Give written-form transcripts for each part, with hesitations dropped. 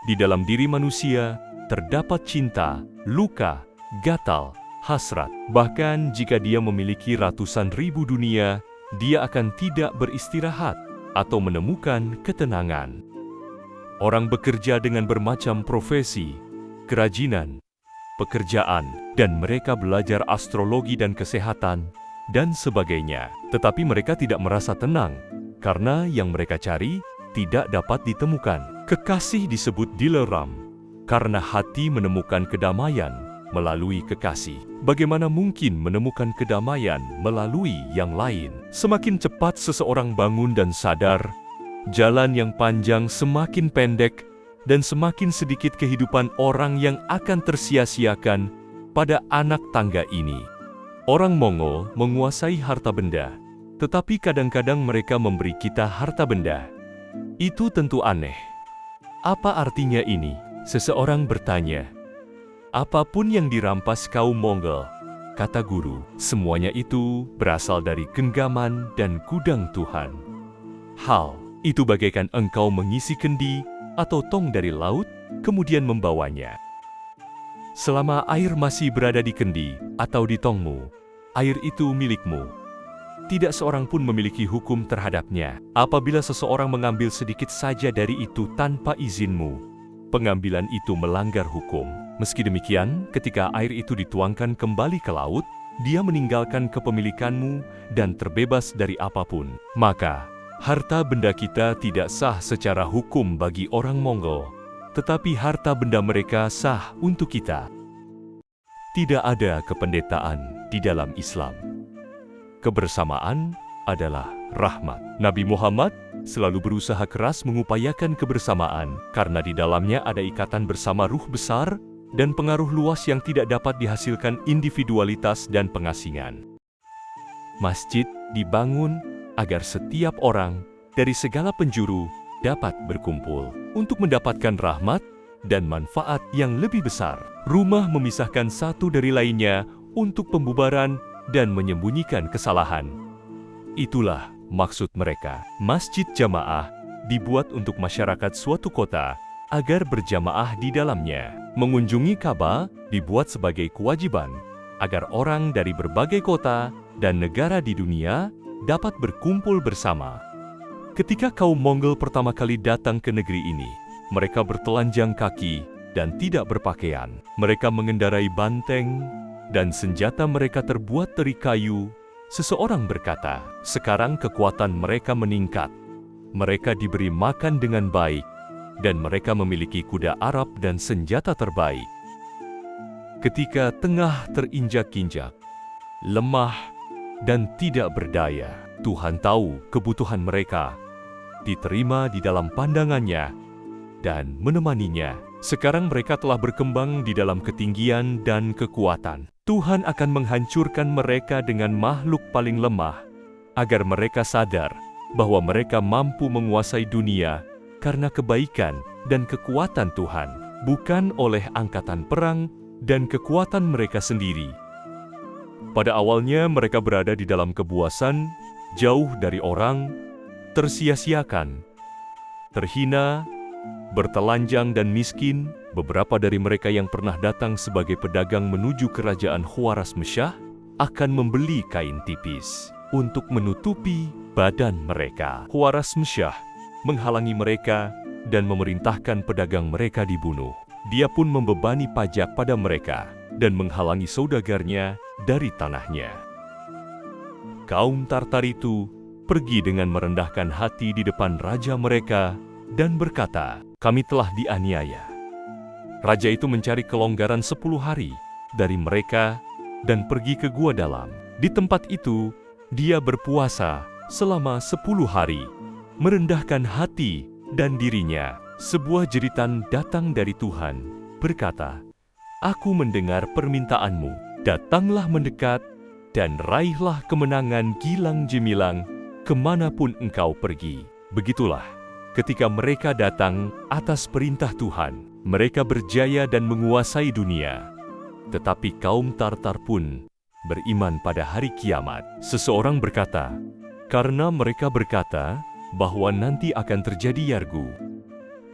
Di dalam diri manusia terdapat cinta, luka, gatal, hasrat. Bahkan jika dia memiliki ratusan ribu dunia, dia akan tidak beristirahat atau menemukan ketenangan. Orang bekerja dengan bermacam profesi, kerajinan, pekerjaan, dan mereka belajar astrologi dan kesehatan, dan sebagainya. Tetapi mereka tidak merasa tenang, karena yang mereka cari tidak dapat ditemukan. Kekasih disebut dileram, karena hati menemukan kedamaian melalui kekasih. Bagaimana mungkin menemukan kedamaian melalui yang lain? Semakin cepat seseorang bangun dan sadar, jalan yang panjang semakin pendek, dan semakin sedikit kehidupan orang yang akan tersia-siakan pada anak tangga ini. Orang Mongol menguasai harta benda, tetapi kadang-kadang mereka memberi kita harta benda. Itu tentu aneh. Apa artinya ini? Seseorang bertanya. Apapun yang dirampas kaum Mongol, kata guru, semuanya itu berasal dari genggaman dan gudang Tuhan. Hal itu bagaikan engkau mengisi kendi atau tong dari laut, kemudian membawanya. Selama air masih berada di kendi atau di tongmu, air itu milikmu. Tidak seorang pun memiliki hukum terhadapnya. Apabila seseorang mengambil sedikit saja dari itu tanpa izinmu, pengambilan itu melanggar hukum. Meski demikian, ketika air itu dituangkan kembali ke laut, dia meninggalkan kepemilikanmu dan terbebas dari apapun. Maka, harta benda kita tidak sah secara hukum bagi orang Mongol, tetapi harta benda mereka sah untuk kita. Tidak ada kependetaan di dalam Islam. Kebersamaan adalah rahmat. Nabi Muhammad selalu berusaha keras mengupayakan kebersamaan karena di dalamnya ada ikatan bersama ruh besar dan pengaruh luas yang tidak dapat dihasilkan individualitas dan pengasingan. Masjid dibangun agar setiap orang dari segala penjuru dapat berkumpul untuk mendapatkan rahmat dan manfaat yang lebih besar. Rumah memisahkan satu dari lainnya untuk pembubaran dan menyembunyikan kesalahan. Itulah maksud mereka. Masjid jamaah dibuat untuk masyarakat suatu kota agar berjamaah di dalamnya. Mengunjungi Ka'bah dibuat sebagai kewajiban agar orang dari berbagai kota dan negara di dunia dapat berkumpul bersama. Ketika kaum Mongol pertama kali datang ke negeri ini, mereka bertelanjang kaki dan tidak berpakaian. Mereka mengendarai banteng dan senjata mereka terbuat dari kayu. Seseorang berkata, sekarang kekuatan mereka meningkat. Mereka diberi makan dengan baik, dan mereka memiliki kuda Arab dan senjata terbaik. Ketika tengah terinjak-injak, lemah, dan tidak berdaya, Tuhan tahu kebutuhan mereka, diterima di dalam pandangannya, dan menemaninya. Sekarang mereka telah berkembang di dalam ketinggian dan kekuatan. Tuhan akan menghancurkan mereka dengan makhluk paling lemah, agar mereka sadar bahwa mereka mampu menguasai dunia karena kebaikan dan kekuatan Tuhan, bukan oleh angkatan perang dan kekuatan mereka sendiri. Pada awalnya mereka berada di dalam kebuasan, jauh dari orang, tersia-siakan, terhina, bertelanjang dan miskin. Beberapa dari mereka yang pernah datang sebagai pedagang menuju kerajaan Khwarasmsyah akan membeli kain tipis untuk menutupi badan mereka. Khwarasmsyah menghalangi mereka dan memerintahkan pedagang mereka dibunuh. Dia pun membebani pajak pada mereka dan menghalangi saudagarnya dari tanahnya. Kaum Tartar itu pergi dengan merendahkan hati di depan raja mereka dan berkata, "Kami telah dianiaya." Raja itu mencari kelonggaran 10 hari dari mereka dan pergi ke gua dalam. Di tempat itu, dia berpuasa selama 10 hari, merendahkan hati dan dirinya. Sebuah jeritan datang dari Tuhan, berkata, "Aku mendengar permintaanmu, datanglah mendekat dan raihlah kemenangan gilang gemilang kemanapun engkau pergi." Begitulah, ketika mereka datang atas perintah Tuhan, mereka berjaya dan menguasai dunia. Tetapi kaum Tartar pun beriman pada hari kiamat. Seseorang berkata, karena mereka berkata bahwa nanti akan terjadi yargu.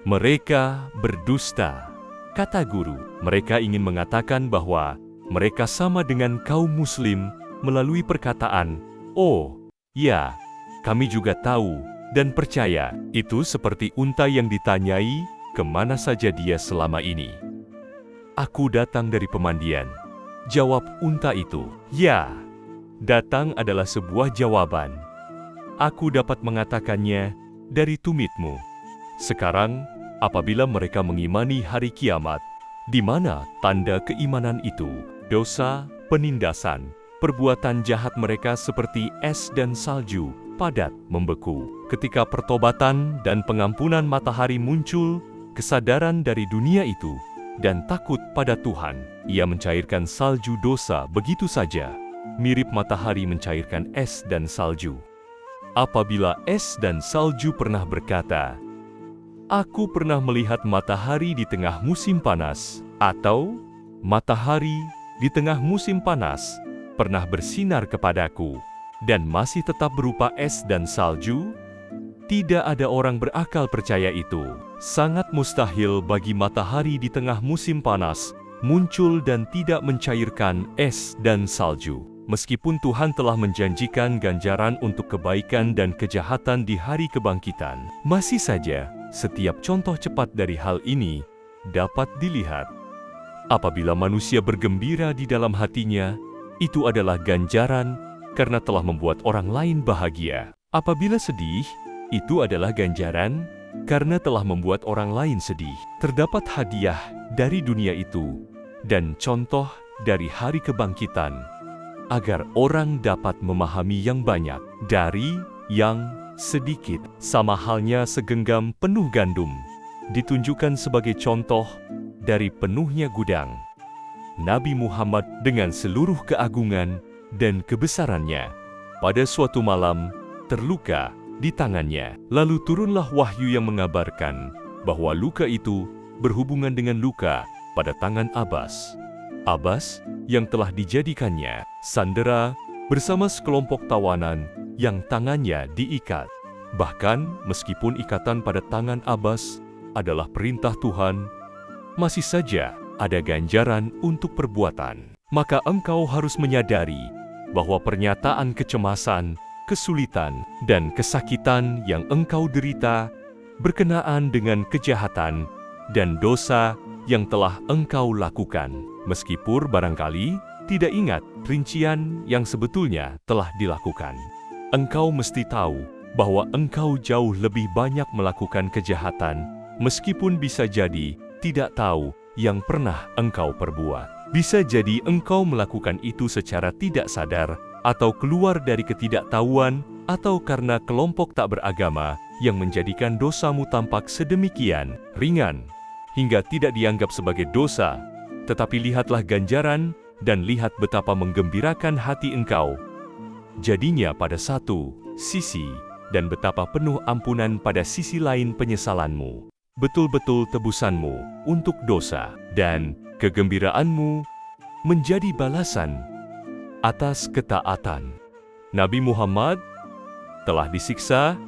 Mereka berdusta, kata guru. Mereka ingin mengatakan bahwa mereka sama dengan kaum muslim melalui perkataan, "Oh, ya, kami juga tahu dan percaya." Itu seperti unta yang ditanyai, kemana saja dia selama ini. "Aku datang dari pemandian," jawab unta itu. Ya, datang adalah sebuah jawaban. Aku dapat mengatakannya dari tumitmu. Sekarang, apabila mereka mengimani hari kiamat, di mana tanda keimanan itu? Dosa, penindasan, perbuatan jahat mereka seperti es dan salju, padat, membeku. Ketika pertobatan dan pengampunan matahari muncul, kesadaran dari dunia itu, dan takut pada Tuhan, ia mencairkan salju dosa begitu saja, mirip matahari mencairkan es dan salju. Apabila es dan salju pernah berkata, "Aku pernah melihat matahari di tengah musim panas," atau "Matahari di tengah musim panas pernah bersinar kepadaku dan masih tetap berupa es dan salju," tidak ada orang berakal percaya itu. Sangat mustahil bagi matahari di tengah musim panas muncul dan tidak mencairkan es dan salju. Meskipun Tuhan telah menjanjikan ganjaran untuk kebaikan dan kejahatan di hari kebangkitan, masih saja setiap contoh cepat dari hal ini dapat dilihat. Apabila manusia bergembira di dalam hatinya, itu adalah ganjaran karena telah membuat orang lain bahagia. Apabila sedih, itu adalah ganjaran karena telah membuat orang lain sedih. Terdapat hadiah dari dunia itu dan contoh dari hari kebangkitan, agar orang dapat memahami yang banyak dari yang sedikit. Sama halnya segenggam penuh gandum ditunjukkan sebagai contoh dari penuhnya gudang. Nabi Muhammad dengan seluruh keagungan dan kebesarannya, pada suatu malam terluka di tangannya. Lalu turunlah wahyu yang mengabarkan bahwa luka itu berhubungan dengan luka pada tangan Abbas. Abbas yang telah dijadikannya sandera bersama sekelompok tawanan yang tangannya diikat. Bahkan meskipun ikatan pada tangan Abbas adalah perintah Tuhan, masih saja ada ganjaran untuk perbuatan. Maka engkau harus menyadari bahwa pernyataan kecemasan, kesulitan, dan kesakitan yang engkau derita berkenaan dengan kejahatan dan dosa yang telah engkau lakukan. Meskipun barangkali tidak ingat rincian yang sebetulnya telah dilakukan. Engkau mesti tahu bahwa engkau jauh lebih banyak melakukan kejahatan, meskipun bisa jadi tidak tahu yang pernah engkau perbuat. Bisa jadi engkau melakukan itu secara tidak sadar, atau keluar dari ketidaktahuan, atau karena kelompok tak beragama yang menjadikan dosamu tampak sedemikian ringan, hingga tidak dianggap sebagai dosa. Tetapi lihatlah ganjaran, dan lihat betapa menggembirakan hati engkau jadinya pada satu sisi, dan betapa penuh ampunan pada sisi lain penyesalanmu. Betul-betul tebusanmu untuk dosa, dan kegembiraanmu menjadi balasan atas ketaatan. Nabi Muhammad telah disiksa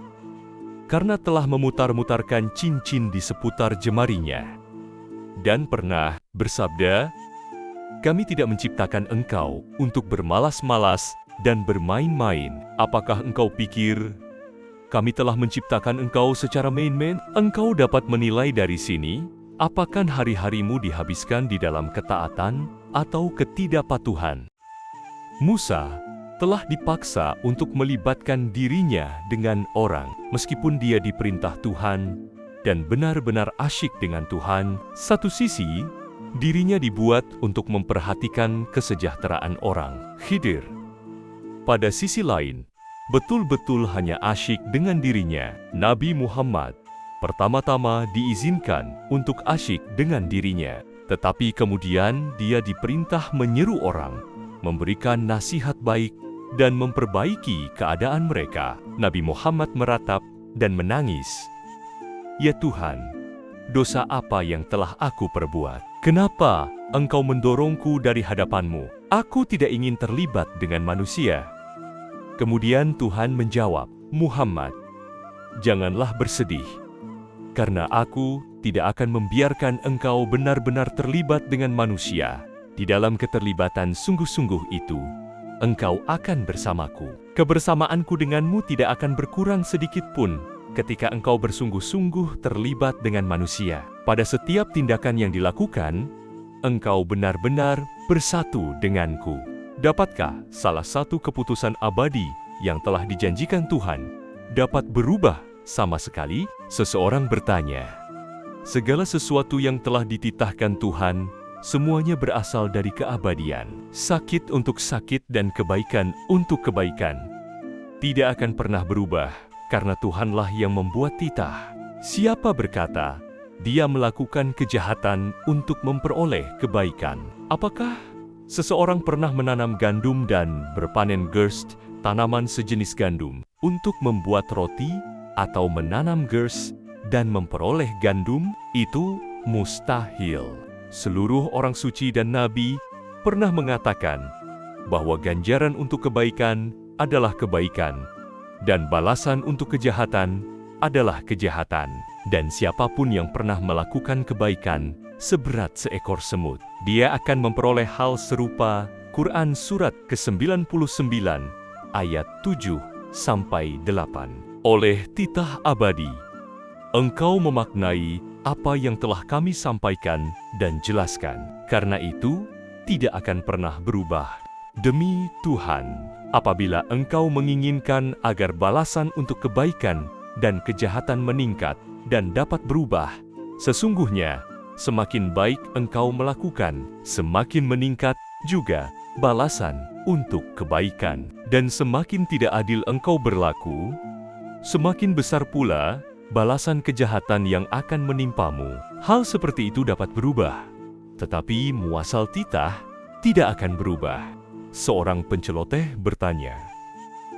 karena telah memutar-mutarkan cincin di seputar jemarinya, dan pernah bersabda, "Kami tidak menciptakan engkau untuk bermalas-malas dan bermain-main. Apakah engkau pikir kami telah menciptakan engkau secara main-main?" Engkau dapat menilai dari sini, apakah hari-harimu dihabiskan di dalam ketaatan atau ketidakpatuhan. Musa telah dipaksa untuk melibatkan dirinya dengan orang, meskipun dia diperintah Tuhan dan benar-benar asyik dengan Tuhan. Satu sisi, dirinya dibuat untuk memperhatikan kesejahteraan orang. Khidir, pada sisi lain, betul-betul hanya asyik dengan dirinya. Nabi Muhammad pertama-tama diizinkan untuk asyik dengan dirinya, tetapi kemudian dia diperintah menyeru orang, memberikan nasihat baik, dan memperbaiki keadaan mereka. Nabi Muhammad meratap dan menangis, "Ya Tuhan, dosa apa yang telah aku perbuat? Kenapa engkau mendorongku dari hadapanmu? Aku tidak ingin terlibat dengan manusia." Kemudian Tuhan menjawab, "Muhammad, janganlah bersedih, karena Aku tidak akan membiarkan engkau benar-benar terlibat dengan manusia. Di dalam keterlibatan sungguh-sungguh itu, engkau akan bersamaku. Kebersamaanku denganmu tidak akan berkurang sedikit pun ketika engkau bersungguh-sungguh terlibat dengan manusia. Pada setiap tindakan yang dilakukan, engkau benar-benar bersatu denganku. Dapatkah salah satu keputusan abadi yang telah dijanjikan Tuhan dapat berubah sama sekali? Seseorang bertanya. Segala sesuatu yang telah dititahkan Tuhan, semuanya berasal dari keabadian. Sakit untuk sakit dan kebaikan untuk kebaikan tidak akan pernah berubah, karena Tuhanlah yang membuat titah. Siapa berkata, dia melakukan kejahatan untuk memperoleh kebaikan? Apakah seseorang pernah menanam gandum dan berpanen gerst, tanaman sejenis gandum, untuk membuat roti, atau menanam gerst dan memperoleh gandum? Itu mustahil. Seluruh orang suci dan nabi pernah mengatakan bahwa ganjaran untuk kebaikan adalah kebaikan, dan balasan untuk kejahatan adalah kejahatan. Dan siapapun yang pernah melakukan kebaikan seberat seekor semut, dia akan memperoleh hal serupa. Quran Surat ke-99 ayat 7-8. Oleh titah abadi, engkau memaknai apa yang telah kami sampaikan dan jelaskan. Karena itu, tidak akan pernah berubah. Demi Tuhan, apabila engkau menginginkan agar balasan untuk kebaikan dan kejahatan meningkat dan dapat berubah, sesungguhnya semakin baik engkau melakukan, semakin meningkat juga balasan untuk kebaikan. Dan semakin tidak adil engkau berlaku, semakin besar pula balasan kejahatan yang akan menimpamu. Hal seperti itu dapat berubah, tetapi muasal titah tidak akan berubah. Seorang penceloteh bertanya,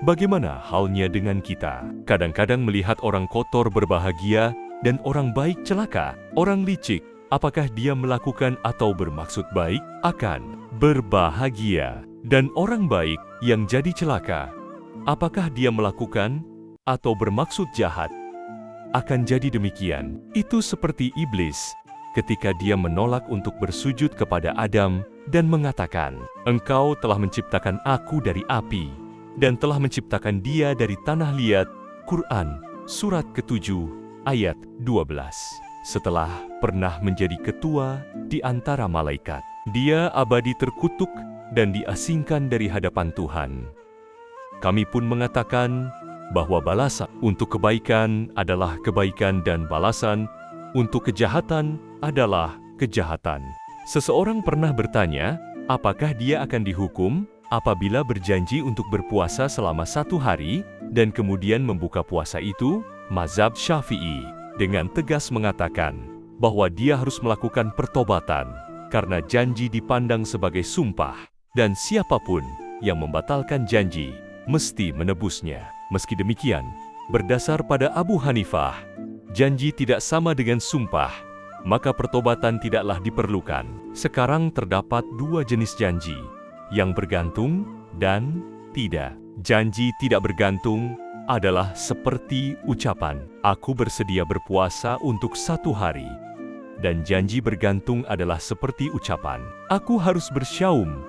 bagaimana halnya dengan kita? Kadang-kadang melihat orang kotor berbahagia dan orang baik celaka. Orang licik, apakah dia melakukan atau bermaksud baik, akan berbahagia. Dan orang baik yang jadi celaka, apakah dia melakukan atau bermaksud jahat, akan jadi demikian. Itu seperti iblis ketika dia menolak untuk bersujud kepada Adam dan mengatakan, engkau telah menciptakan aku dari api dan telah menciptakan dia dari tanah liat. Quran Surat ke-7 ayat 12. Setelah pernah menjadi ketua di antara malaikat, dia abadi terkutuk dan diasingkan dari hadapan Tuhan. Kami pun mengatakan bahwa balasan untuk kebaikan adalah kebaikan dan balasan untuk kejahatan adalah kejahatan. Seseorang pernah bertanya, apakah dia akan dihukum apabila berjanji untuk berpuasa selama 1 hari dan kemudian membuka puasa itu? Mazhab Syafi'i dengan tegas mengatakan bahwa dia harus melakukan pertobatan karena janji dipandang sebagai sumpah, dan siapapun yang membatalkan janji mesti menebusnya. Meski demikian, berdasar pada Abu Hanifah, janji tidak sama dengan sumpah, maka pertobatan tidaklah diperlukan. Sekarang terdapat 2 jenis janji, yang bergantung dan tidak. Janji tidak bergantung adalah seperti ucapan, aku bersedia berpuasa untuk 1 hari. Dan janji bergantung adalah seperti ucapan, aku harus bersyaum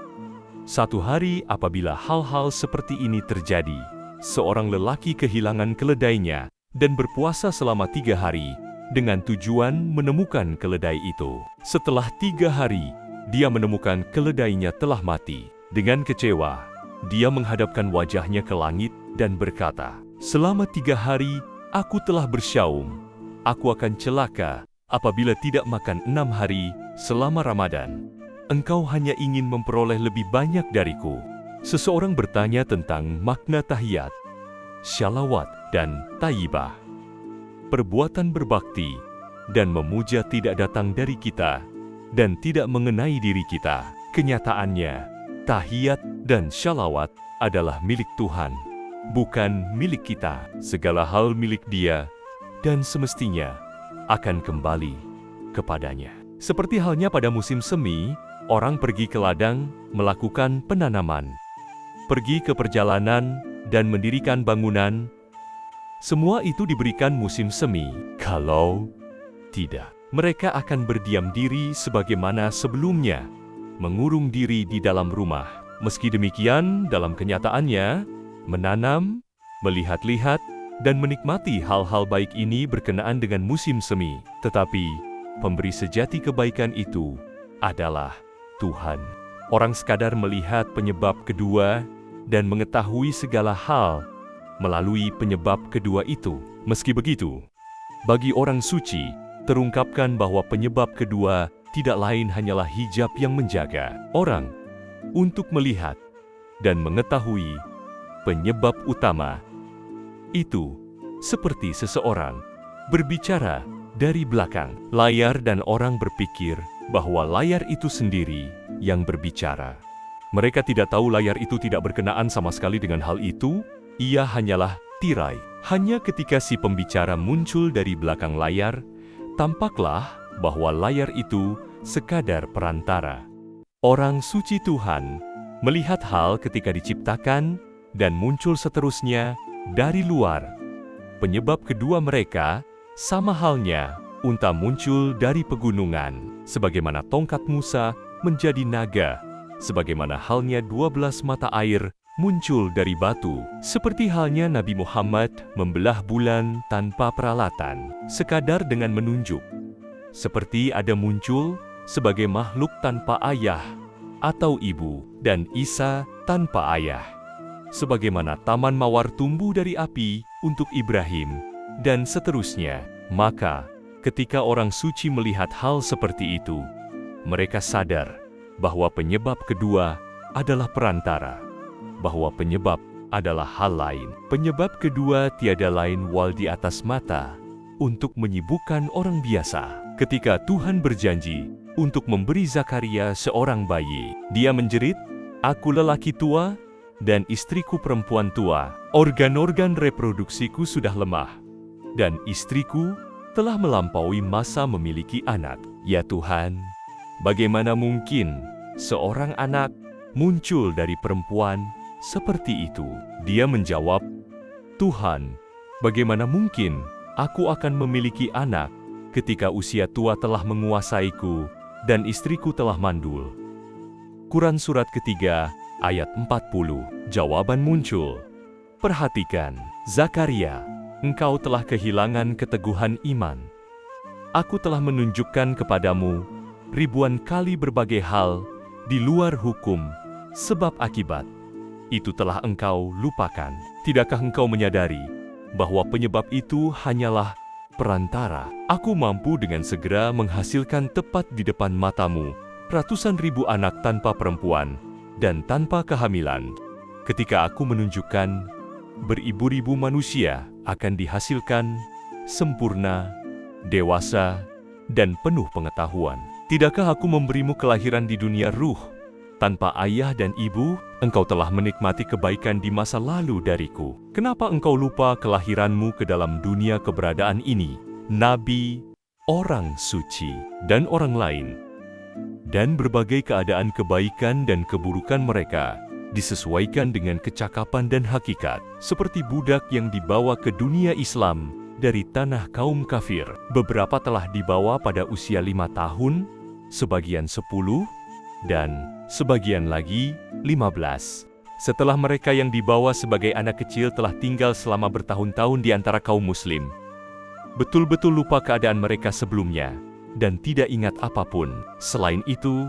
1 hari. Apabila hal-hal seperti ini terjadi, seorang lelaki kehilangan keledainya dan berpuasa selama 3 hari dengan tujuan menemukan keledai itu. Setelah 3 hari, dia menemukan keledainya telah mati. Dengan kecewa, dia menghadapkan wajahnya ke langit dan berkata, selama 3 hari aku telah bersyaum, aku akan celaka apabila tidak makan 6 hari selama Ramadan. Engkau hanya ingin memperoleh lebih banyak dariku. Seseorang bertanya tentang makna tahiyat, syalawat, dan tayyibah. Perbuatan berbakti dan memuja tidak datang dari kita dan tidak mengenai diri kita. Kenyataannya, tahiyat dan syalawat adalah milik Tuhan, bukan milik kita. Segala hal milik Dia dan semestinya akan kembali kepadanya. Seperti halnya pada musim semi, orang pergi ke ladang melakukan penanaman, pergi ke perjalanan dan mendirikan bangunan. Semua itu diberikan musim semi. Kalau Tidak, mereka akan berdiam diri sebagaimana sebelumnya, mengurung diri di dalam rumah. Meski demikian, dalam kenyataannya, menanam, melihat-lihat, dan menikmati hal-hal baik ini berkenaan dengan musim semi. Tetapi, pemberi sejati kebaikan itu adalah Tuhan. Orang sekadar melihat penyebab kedua dan mengetahui segala hal melalui penyebab kedua itu. Meski begitu, bagi orang suci, terungkapkan bahwa penyebab kedua tidak lain hanyalah hijab yang menjaga orang untuk melihat dan mengetahui penyebab utama itu, seperti seseorang berbicara dari belakang layar dan orang berpikir bahwa layar itu sendiri yang berbicara. Mereka tidak tahu layar itu tidak berkenaan sama sekali dengan hal itu, ia hanyalah tirai. Hanya ketika si pembicara muncul dari belakang layar, tampaklah bahwa layar itu sekadar perantara. Orang suci Tuhan melihat hal ketika diciptakan dan muncul seterusnya dari luar. Penyebab kedua mereka sama halnya unta muncul dari pegunungan, sebagaimana tongkat Musa menjadi naga, sebagaimana halnya 12 mata air muncul dari batu, seperti halnya Nabi Muhammad membelah bulan tanpa peralatan, sekadar dengan menunjuk. Seperti ada muncul sebagai makhluk tanpa ayah atau ibu, dan Isa tanpa ayah. Sebagaimana taman mawar tumbuh dari api untuk Ibrahim, dan seterusnya. Maka, ketika orang suci melihat hal seperti itu, mereka sadar bahwa penyebab kedua adalah perantara, bahwa penyebab adalah hal lain. Penyebab kedua tiada lain wal di atas mata untuk menyibukkan orang biasa. Ketika Tuhan berjanji untuk memberi Zakaria seorang bayi, dia menjerit, "Aku lelaki tua dan istriku perempuan tua. Organ-organ reproduksiku sudah lemah, dan istriku telah melampaui masa memiliki anak." Ya Tuhan, bagaimana mungkin seorang anak muncul dari perempuan seperti itu? Dia menjawab, "Tuhan, bagaimana mungkin aku akan memiliki anak ketika usia tua telah menguasaiku dan istriku telah mandul?" Quran surat ketiga ayat 40, jawaban muncul. Perhatikan, Zakaria, engkau telah kehilangan keteguhan iman. Aku telah menunjukkan kepadamu ribuan kali berbagai hal di luar hukum, sebab akibat itu telah engkau lupakan. Tidakkah engkau menyadari bahwa penyebab itu hanyalah perantara? Aku mampu dengan segera menghasilkan tepat di depan matamu ratusan ribu anak tanpa perempuan dan tanpa kehamilan. Ketika aku menunjukkan beribu-ribu manusia akan dihasilkan sempurna, dewasa, dan penuh pengetahuan. Tidakkah aku memberimu kelahiran di dunia ruh tanpa ayah dan ibu? Engkau telah menikmati kebaikan di masa lalu dariku. Kenapa engkau lupa kelahiranmu ke dalam dunia keberadaan ini? Nabi, orang suci, dan orang lain, dan berbagai keadaan kebaikan dan keburukan mereka disesuaikan dengan kecakapan dan hakikat, seperti budak yang dibawa ke dunia Islam dari tanah kaum kafir. Beberapa telah dibawa pada usia 5 tahun, sebagian 10, dan sebagian lagi 15. Setelah mereka yang dibawa sebagai anak kecil telah tinggal selama bertahun-tahun di antara kaum muslim, betul-betul lupa keadaan mereka sebelumnya, dan tidak ingat apapun. Selain itu,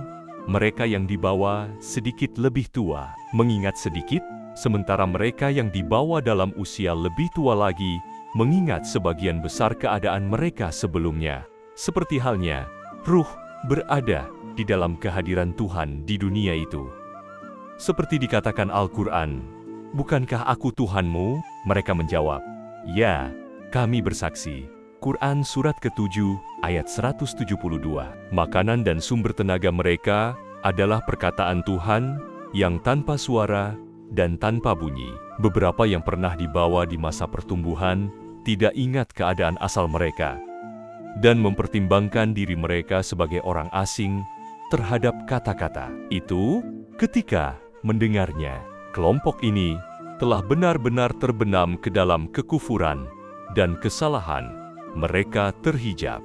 mereka yang dibawa sedikit lebih tua mengingat sedikit, sementara mereka yang dibawa dalam usia lebih tua lagi mengingat sebagian besar keadaan mereka sebelumnya. Seperti halnya, ruh berada di dalam kehadiran Tuhan di dunia itu. Seperti dikatakan Al-Quran, "Bukankah aku Tuhanmu?" Mereka menjawab, "Ya, kami bersaksi." Quran surat ke-7 ayat 172. Makanan dan sumber tenaga mereka adalah perkataan Tuhan yang tanpa suara dan tanpa bunyi. Beberapa yang pernah dibawa di masa pertumbuhan tidak ingat keadaan asal mereka dan mempertimbangkan diri mereka sebagai orang asing terhadap kata-kata itu. Ketika mendengarnya, kelompok ini telah benar-benar terbenam ke dalam kekufuran dan kesalahan. Mereka terhijab.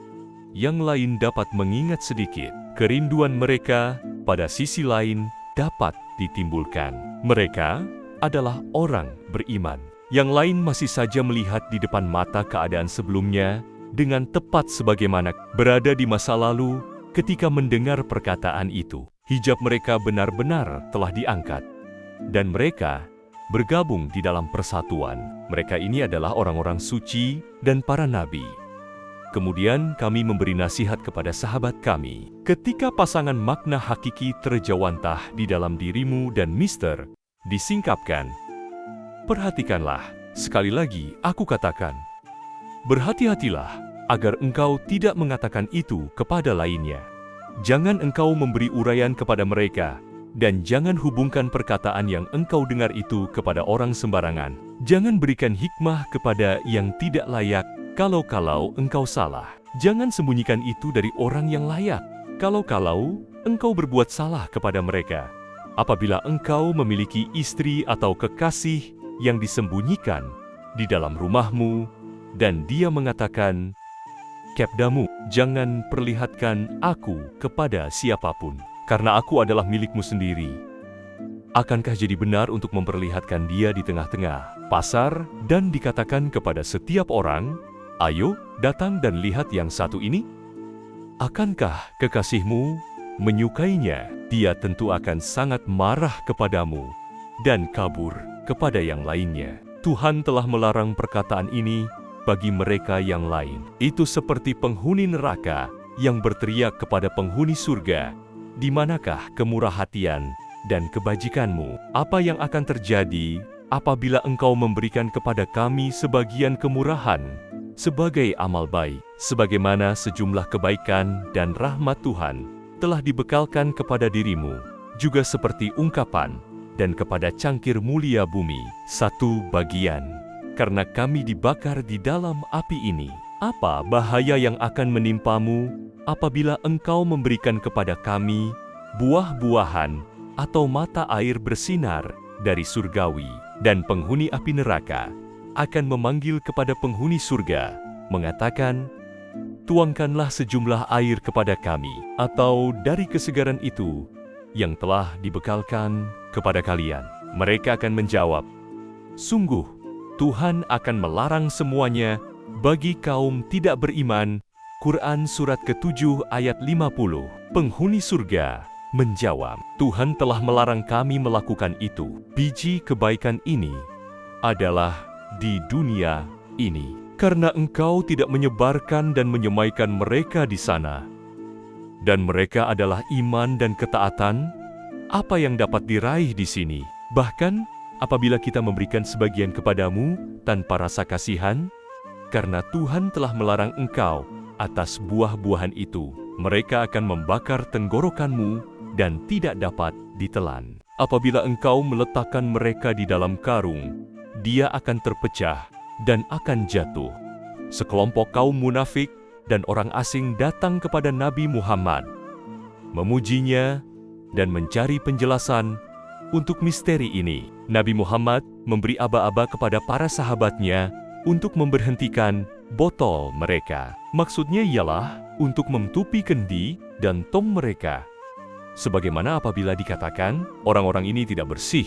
yang lain dapat mengingat sedikit. Kerinduan mereka, pada sisi lain, dapat ditimbulkan. Mereka adalah orang beriman. Yang lain masih saja melihat di depan mata keadaan sebelumnya dengan tepat sebagaimana berada di masa lalu ketika mendengar perkataan itu. Hijab mereka benar-benar telah diangkat. Dan mereka bergabung di dalam persatuan. Mereka ini adalah orang-orang suci dan para nabi. Kemudian kami memberi nasihat kepada sahabat kami. Ketika pasangan makna hakiki terjawantah di dalam dirimu dan Mister disingkapkan, perhatikanlah, sekali lagi aku katakan, berhati-hatilah agar engkau tidak mengatakan itu kepada lainnya. Jangan engkau memberi uraian kepada mereka, dan jangan hubungkan perkataan yang engkau dengar itu kepada orang sembarangan. Jangan berikan hikmah kepada yang tidak layak, kalau-kalau engkau salah. Jangan sembunyikan itu dari orang yang layak, kalau-kalau engkau berbuat salah kepada mereka. Apabila engkau memiliki istri atau kekasih yang disembunyikan di dalam rumahmu, dan dia mengatakan, "Kepdamu, jangan perlihatkan aku kepada siapapun, karena aku adalah milikmu sendiri." Akankah jadi benar untuk memperlihatkan dia di tengah-tengah pasar dan dikatakan kepada setiap orang, "Ayo, datang dan lihat yang satu ini"? Akankah kekasihmu menyukainya? Dia tentu akan sangat marah kepadamu dan kabur kepada yang lainnya. Tuhan telah melarang perkataan ini bagi mereka yang lain. Itu seperti penghuni neraka yang berteriak kepada penghuni surga, "Di manakah kemurahhatian dan kebajikanmu?" Apa yang akan terjadi apabila engkau memberikan kepada kami sebagian kemurahan sebagai amal baik, sebagaimana sejumlah kebaikan dan rahmat Tuhan telah dibekalkan kepada dirimu, juga seperti ungkapan, "Dan kepada cangkir mulia bumi, satu bagian." Karena kami dibakar di dalam api ini. Apa bahaya yang akan menimpamu apabila engkau memberikan kepada kami buah-buahan atau mata air bersinar dari surgawi? Dan penghuni api neraka akan memanggil kepada penghuni surga, mengatakan, "Tuangkanlah sejumlah air kepada kami, atau dari kesegaran itu yang telah dibekalkan kepada kalian." Mereka akan menjawab, "Sungguh, Tuhan akan melarang semuanya bagi kaum tidak beriman." Quran Surat ke-7 ayat 50. Penghuni surga menjawab, "Tuhan telah melarang kami melakukan itu. Biji kebaikan ini adalah di dunia ini, karena engkau tidak menyebarkan dan menyemaikan mereka di sana. Dan mereka adalah iman dan ketaatan. Apa yang dapat diraih di sini? Bahkan apabila kita memberikan sebagian kepadamu tanpa rasa kasihan, karena Tuhan telah melarang engkau atas buah-buahan itu, mereka akan membakar tenggorokanmu dan tidak dapat ditelan. Apabila engkau meletakkan mereka di dalam karung, dia akan terpecah dan akan jatuh." Sekelompok kaum munafik dan orang asing datang kepada Nabi Muhammad, memujinya dan mencari penjelasan untuk misteri ini. Nabi Muhammad memberi aba-aba kepada para sahabatnya untuk memberhentikan botol mereka. Maksudnya ialah untuk menutupi kendi dan tong mereka. Sebagaimana apabila dikatakan, orang-orang ini tidak bersih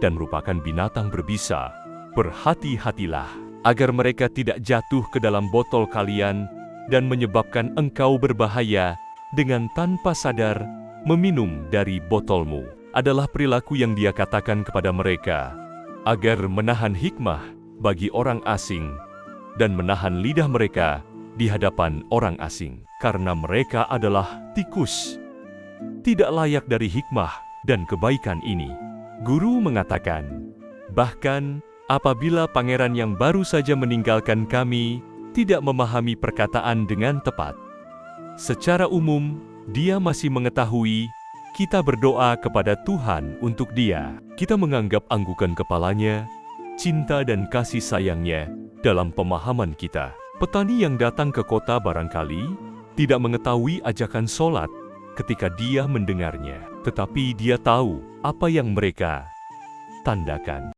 dan merupakan binatang berbisa. Berhati-hatilah agar mereka tidak jatuh ke dalam botol kalian dan menyebabkan engkau berbahaya dengan tanpa sadar meminum dari botolmu. Adalah perilaku yang dia katakan kepada mereka, agar menahan hikmah bagi orang asing dan menahan lidah mereka di hadapan orang asing, karena mereka adalah tikus, tidak layak dari hikmah dan kebaikan ini. Guru mengatakan, bahkan apabila pangeran yang baru saja meninggalkan kami tidak memahami perkataan dengan tepat, secara umum dia masih mengetahui. Kita berdoa kepada Tuhan untuk dia. Kita menganggap anggukan kepalanya, cinta dan kasih sayangnya dalam pemahaman kita. Petani yang datang ke kota barangkali tidak mengetahui ajakan sholat ketika dia mendengarnya, tetapi dia tahu apa yang mereka tandakan.